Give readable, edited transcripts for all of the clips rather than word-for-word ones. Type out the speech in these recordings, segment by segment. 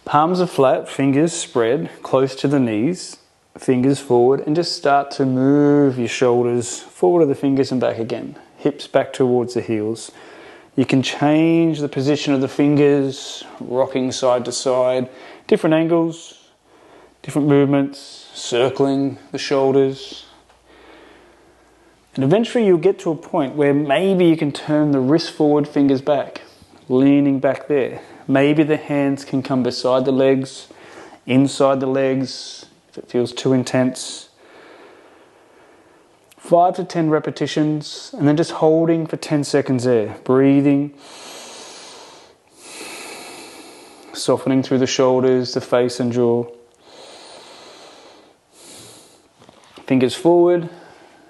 Palms are flat, fingers spread close to the knees, fingers forward, and just start to move your shoulders forward of the fingers and back again. Hips back towards the heels. You can change the position of the fingers, rocking side to side, different angles, different movements, circling the shoulders. And eventually you'll get to a point where maybe you can turn the wrist forward, fingers back, leaning back there. Maybe the hands can come beside the legs, inside the legs, if it feels too intense. 5 to 10 repetitions, and then just holding for 10 seconds there. Breathing. Softening through the shoulders, the face and jaw. Fingers forward,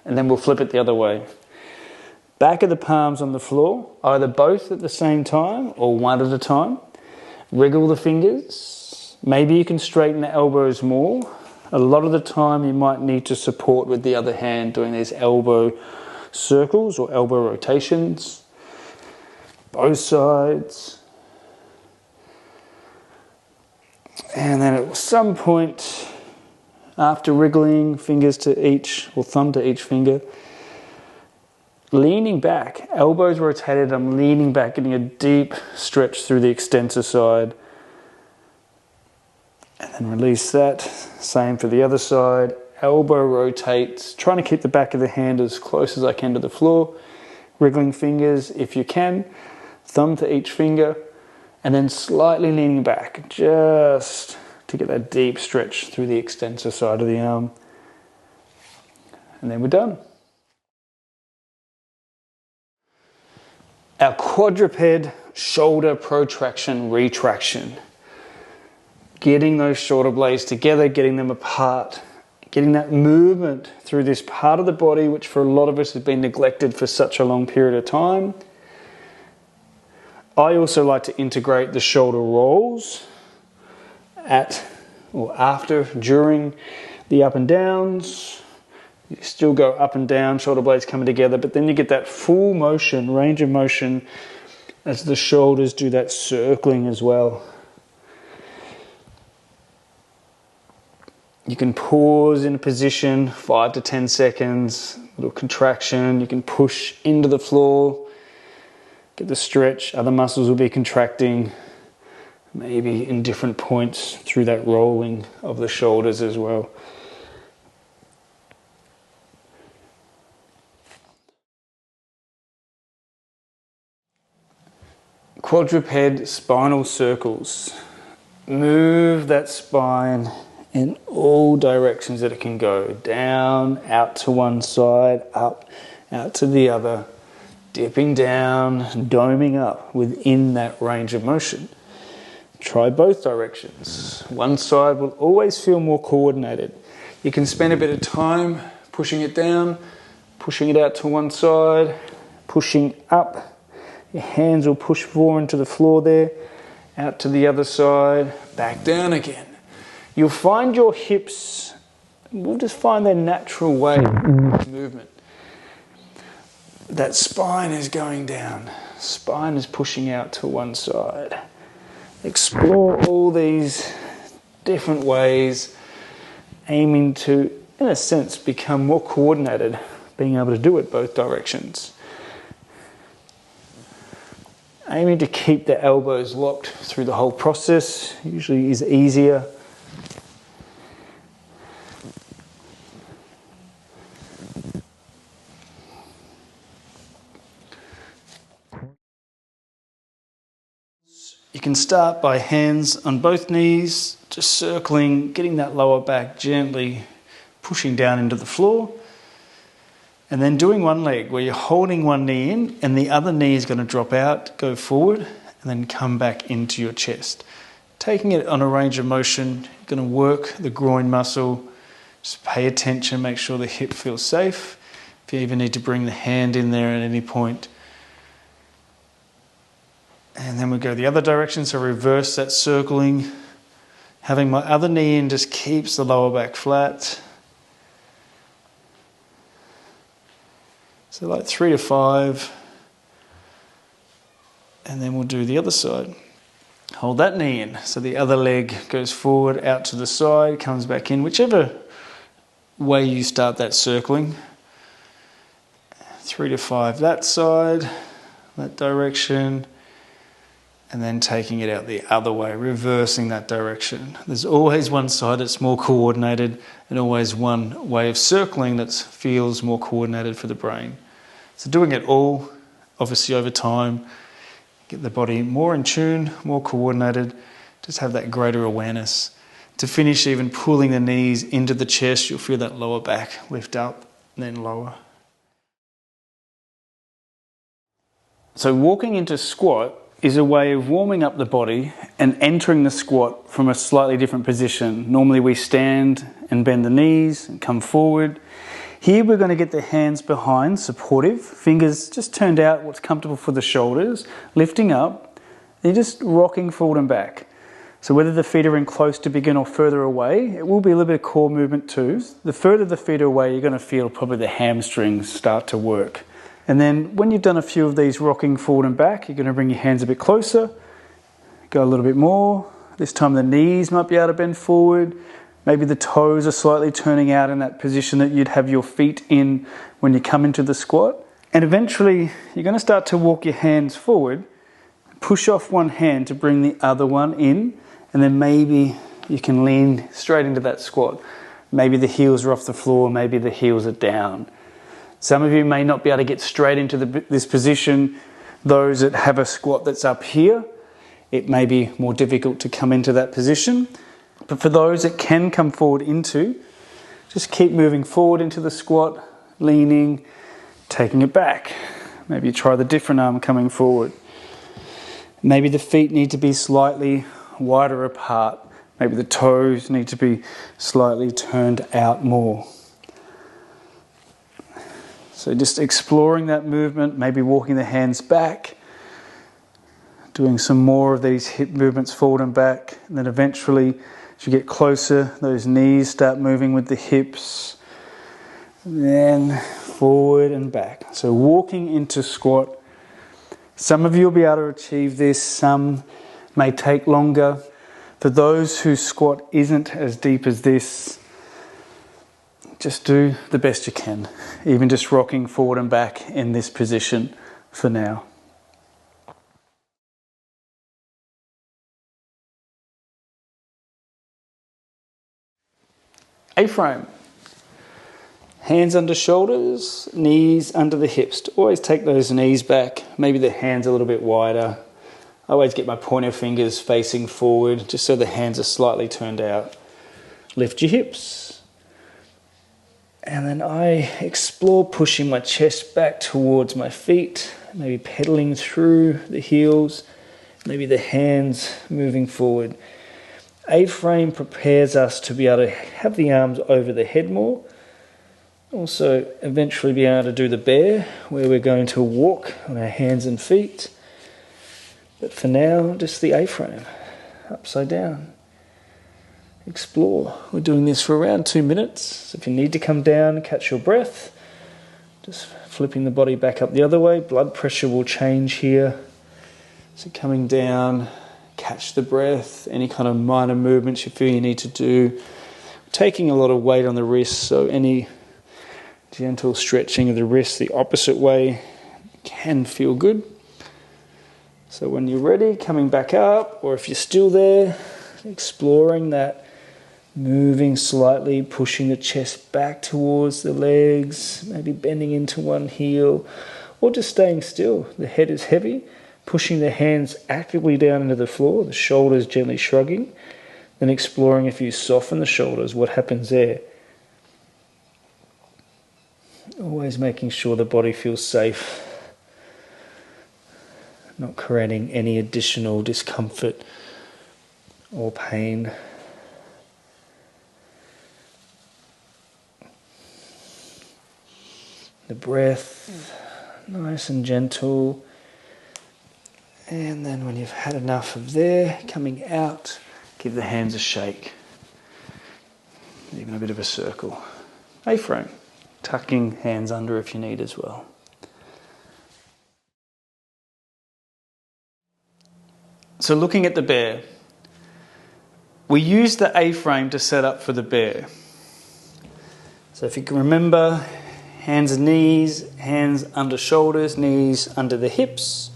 and then we'll flip it the other way. Back of the palms on the floor, either both at the same time or one at a time. Wriggle the fingers. Maybe you can straighten the elbows more. A lot of the time you might need to support with the other hand doing these elbow circles or elbow rotations. Both sides. And then at some point, after wriggling fingers to each, or thumb to each finger, leaning back, elbows rotated, I'm leaning back, getting a deep stretch through the extensor side. And then release that. Same for the other side. Elbow rotates, trying to keep the back of the hand as close as I can to the floor. Wriggling fingers if you can, thumb to each finger, and then slightly leaning back, just to get that deep stretch through the extensor side of the arm. And then we're done. Our quadruped shoulder protraction, retraction. Getting those shoulder blades together, getting them apart, getting that movement through this part of the body which for a lot of us has been neglected for such a long period of time. I also like to integrate the shoulder rolls at or after, during the up and downs. You still go up and down, shoulder blades coming together, but then you get that full motion, range of motion as the shoulders do that circling as well. You can pause in a position, 5 to 10 seconds, little contraction. You can push into the floor, get the stretch. Other muscles will be contracting, maybe in different points through that rolling of the shoulders as well. Quadruped spinal circles. Move that spine in all directions that it can go. Down, out to one side, up, out to the other. Dipping down, doming up within that range of motion. Try both directions. One side will always feel more coordinated. You can spend a bit of time pushing it down, pushing it out to one side, pushing up. Your hands will push forward into the floor there, out to the other side, back down again. You'll find your hips will just find their natural way in this movement. That spine is going down. Spine is pushing out to one side. Explore all these different ways, aiming to, in a sense, become more coordinated, being able to do it both directions. Aiming to keep the elbows locked through the whole process usually is easier. You can start by hands on both knees, just circling, getting that lower back gently pushing down into the floor. And then doing one leg where you're holding one knee in and the other knee is going to drop out, go forward, and then come back into your chest. Taking it on a range of motion, you're going to work the groin muscle. Just pay attention, make sure the hip feels safe. If you even need to bring the hand in there at any point. And then we go the other direction, so reverse that circling. Having my other knee in just keeps the lower back flat. So like 3 to 5. And then we'll do the other side. Hold that knee in. So the other leg goes forward, out to the side, comes back in, whichever way you start that circling. 3 to 5 that side, that direction, and then taking it out the other way, reversing that direction. There's always one side that's more coordinated and always one way of circling that feels more coordinated for the brain. So doing it all, obviously over time, get the body more in tune, more coordinated, just have that greater awareness. To finish, even pulling the knees into the chest, you'll feel that lower back lift up, then lower. So walking into squat is a way of warming up the body and entering the squat from a slightly different position. Normally we stand and bend the knees and come forward. Here we're going to get the hands behind, supportive, fingers just turned out, what's comfortable for the shoulders, lifting up, and you're just rocking forward and back. So whether the feet are in close to begin or further away, it will be a little bit of core movement too. The further the feet are away, you're going to feel probably the hamstrings start to work. And then when you've done a few of these rocking forward and back, you're going to bring your hands a bit closer, go a little bit more. This time the knees might be able to bend forward. Maybe the toes are slightly turning out in that position that you'd have your feet in when you come into the squat. And eventually you're going to start to walk your hands forward, push off one hand to bring the other one in, and then maybe you can lean straight into that squat. Maybe the heels are off the floor, maybe the heels are down. Some of you may not be able to get straight into this position. Those that have a squat that's up here, it may be more difficult to come into that position. But for those that can come forward into, just keep moving forward into the squat, leaning, taking it back. Maybe try the different arm coming forward. Maybe the feet need to be slightly wider apart. Maybe the toes need to be slightly turned out more. So just exploring that movement, maybe walking the hands back, doing some more of these hip movements forward and back, and then eventually as you get closer, those knees start moving with the hips, and then forward and back. So walking into squat. Some of you will be able to achieve this, some may take longer. For those whose squat isn't as deep as this, just do the best you can, even just rocking forward and back in this position for now. A-frame. Hands under shoulders, knees under the hips. Always take those knees back, maybe the hands a little bit wider. I always get my pointer fingers facing forward, just so the hands are slightly turned out. Lift your hips. And then I explore pushing my chest back towards my feet, maybe pedaling through the heels, maybe the hands moving forward. A-frame prepares us to be able to have the arms over the head more. Also, eventually be able to do the bear, where we're going to walk on our hands and feet. But for now, just the A-frame, upside down. Explore. We're doing this for around 2 minutes. So if you need to come down, catch your breath. Just flipping the body back up the other way. Blood pressure will change here. So coming down, catch the breath. Any kind of minor movements you feel you need to do. Taking a lot of weight on the wrists, so any gentle stretching of the wrist the opposite way can feel good. So when you're ready, coming back up, or if you're still there, exploring that, moving slightly, pushing the chest back towards the legs, maybe bending into one heel, or just staying still. The head is heavy, pushing the hands actively down into the floor, the shoulders gently shrugging, then exploring if you soften the shoulders, what happens there. Always making sure the body feels safe, not creating any additional discomfort or pain. The breath, nice and gentle. And then when you've had enough of there, coming out, give the hands a shake. Even a bit of a circle. A-frame. Tucking hands under if you need as well. So looking at the bear, we use the A-frame to set up for the bear. So if you can remember, hands and knees, hands under shoulders, knees under the hips,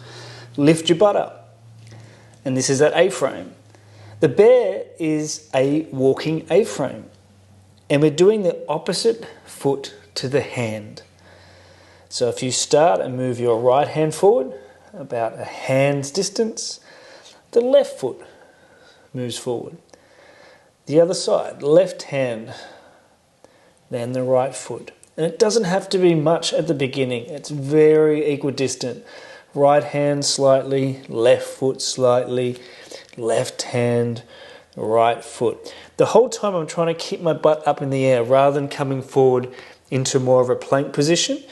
lift your butt up. And this is that A-frame. The bear is a walking A-frame. And we're doing the opposite foot to the hand. So if you start and move your right hand forward, about a hand's distance, the left foot moves forward. The other side, left hand, then the right foot. And it doesn't have to be much at the beginning. It's very equidistant. Right hand slightly, left foot slightly, left hand, right foot. The whole time I'm trying to keep my butt up in the air rather than coming forward into more of a plank position.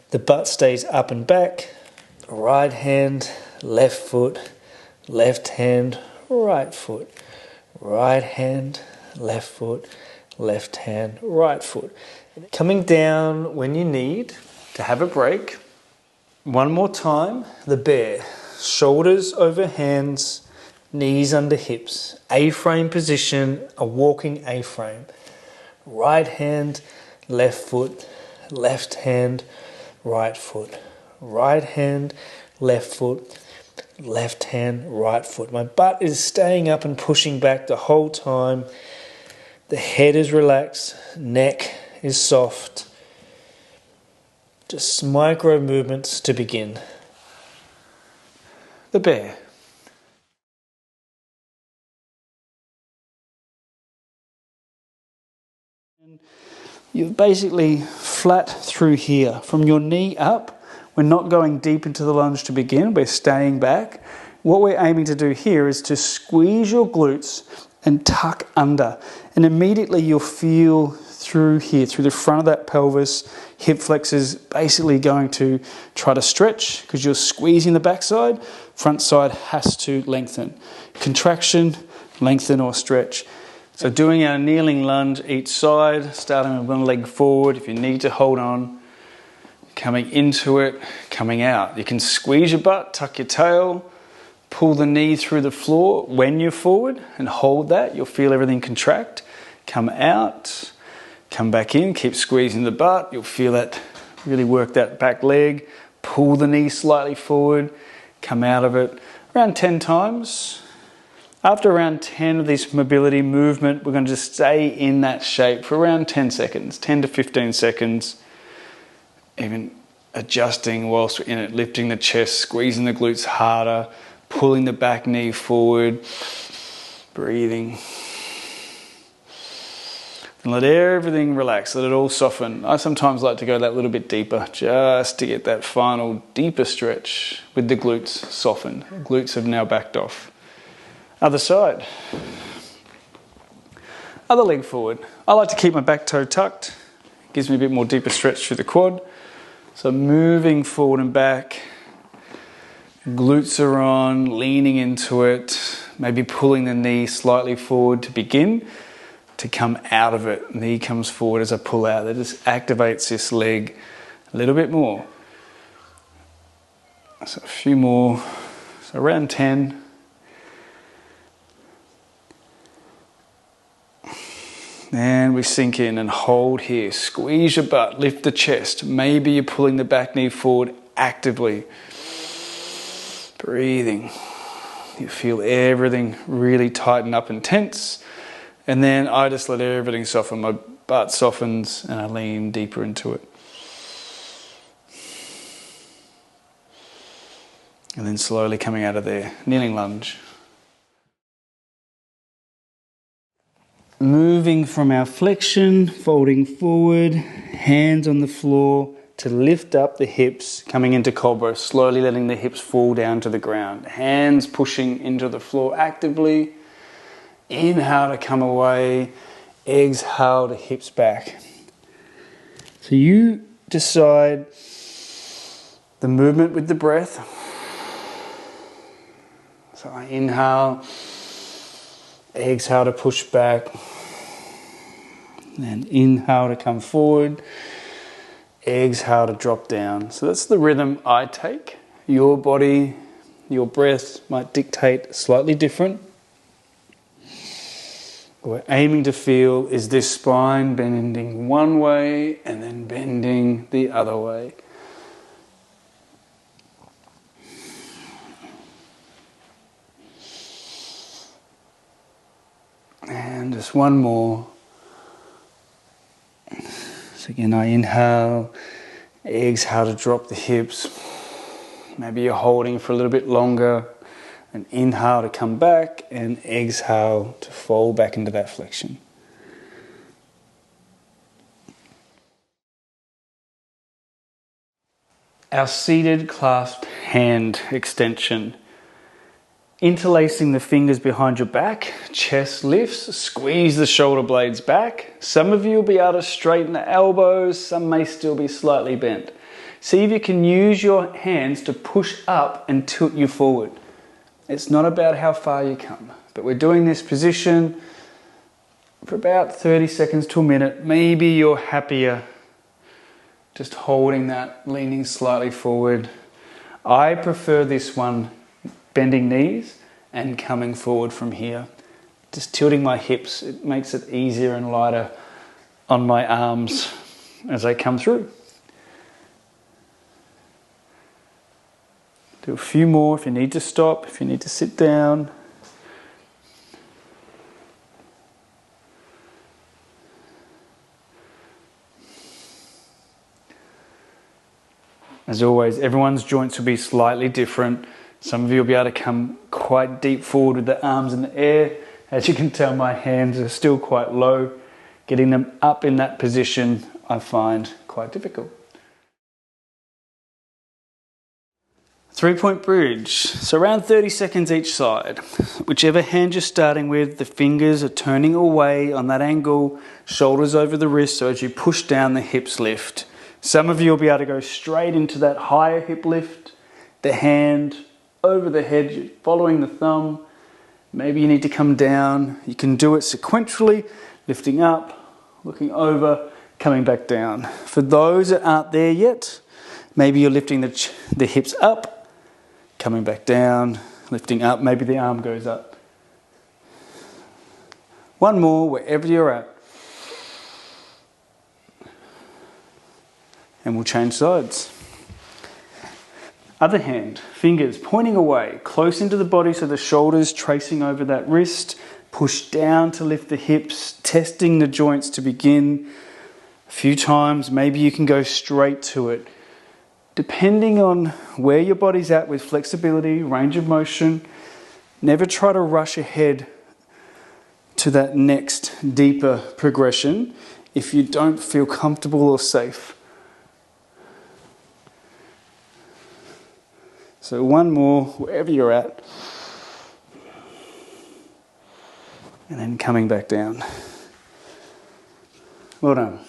The butt stays up and back. Right hand, left foot, left hand, right foot. Right hand, left foot, left hand, right foot. Coming down when you need to have a break. One more time, the bear. Shoulders over hands, knees under hips. A-frame position, a walking A-frame. Right hand, left foot, left hand, right foot. Right hand, left foot, left hand, right foot. My butt is staying up and pushing back the whole time. The head is relaxed, neck is soft. Just micro movements to begin. The bear. You're basically flat through here. From your knee up, we're not going deep into the lunge to begin, we're staying back. What we're aiming to do here is to squeeze your glutes and tuck under. And immediately you'll feel through here, through the front of that pelvis, hip flexors basically going to try to stretch because you're squeezing the backside. Front side has to lengthen. Contraction, lengthen or stretch. So doing our kneeling lunge each side, starting with one leg forward. If you need to hold on, coming into it, coming out. You can squeeze your butt, tuck your tail, pull the knee through the floor when you're forward and hold that. You'll feel everything contract. Come out, come back in, keep squeezing the butt. You'll feel that, really work that back leg. Pull the knee slightly forward, come out of it. Around 10 times. After around 10 of this mobility movement, we're going to just stay in that shape for around 10 seconds, 10 to 15 seconds. Even adjusting whilst we're in it, lifting the chest, squeezing the glutes harder, pulling the back knee forward, breathing. And let everything relax, let it all soften. I sometimes like to go that little bit deeper just to get that final deeper stretch with the glutes softened. Glutes have now backed off. Other side. Other leg forward. I like to keep my back toe tucked. Gives me a bit more deeper stretch through the quad. So moving forward and back. Glutes are on, leaning into it. Maybe pulling the knee slightly forward to begin. To come out of it. Knee comes forward as I pull out. That just activates this leg a little bit more. So a few more. So around 10. And we sink in and hold here. Squeeze your butt, lift the chest. Maybe you're pulling the back knee forward actively. Breathing. You feel everything really tighten up and tense. And then I just let everything soften. My butt softens and I lean deeper into it. And then slowly coming out of there. Kneeling lunge. Moving from our flexion, folding forward, hands on the floor to lift up the hips, coming into cobra, slowly letting the hips fall down to the ground. Hands pushing into the floor actively. Inhale to come away, exhale to hips back. So you decide the movement with the breath. So I inhale, exhale to push back. And inhale to come forward, exhale to drop down. So that's the rhythm I take. Your body, Your breath might dictate slightly different. What we're aiming to feel is this spine bending one way and then bending the other way. And just one more. So again, I inhale, exhale to drop the hips. Maybe you're holding for a little bit longer. And inhale to come back, and exhale to fall back into that flexion. Our seated clasped hand extension. Interlacing the fingers behind your back, chest lifts, squeeze the shoulder blades back. Some of you will be able to straighten the elbows, some may still be slightly bent. See if you can use your hands to push up and tilt you forward. It's not about how far you come, but we're doing this position for about 30 seconds to a minute. Maybe you're happier just holding that, leaning slightly forward. I prefer this one, bending knees and coming forward from here. Just tilting my hips, it makes it easier and lighter on my arms as I come through. Do a few more if you need to stop, if you need to sit down. As always, everyone's joints will be slightly different. Some of you will be able to come quite deep forward with the arms in the air. As you can tell, my hands are still quite low. Getting them up in that position, I find quite difficult. 3-point bridge, so around 30 seconds each side. Whichever hand you're starting with, the fingers are turning away on that angle, shoulders over the wrist, so as you push down, the hips lift. Some of you will be able to go straight into that higher hip lift, the hand over the head, you're following the thumb. Maybe you need to come down. You can do it sequentially, lifting up, looking over, coming back down. For those that aren't there yet, maybe you're lifting the hips up, coming back down, lifting up, maybe the arm goes up. One more, wherever you're at. And we'll change sides. Other hand, fingers pointing away, close into the body, so the shoulders tracing over that wrist. Push down to lift the hips, testing the joints to begin. A few times, maybe you can go straight to it. Depending on where your body's at with flexibility, range of motion, never try to rush ahead to that next deeper progression if you don't feel comfortable or safe. So one more, wherever you're at. And then coming back down. Well done.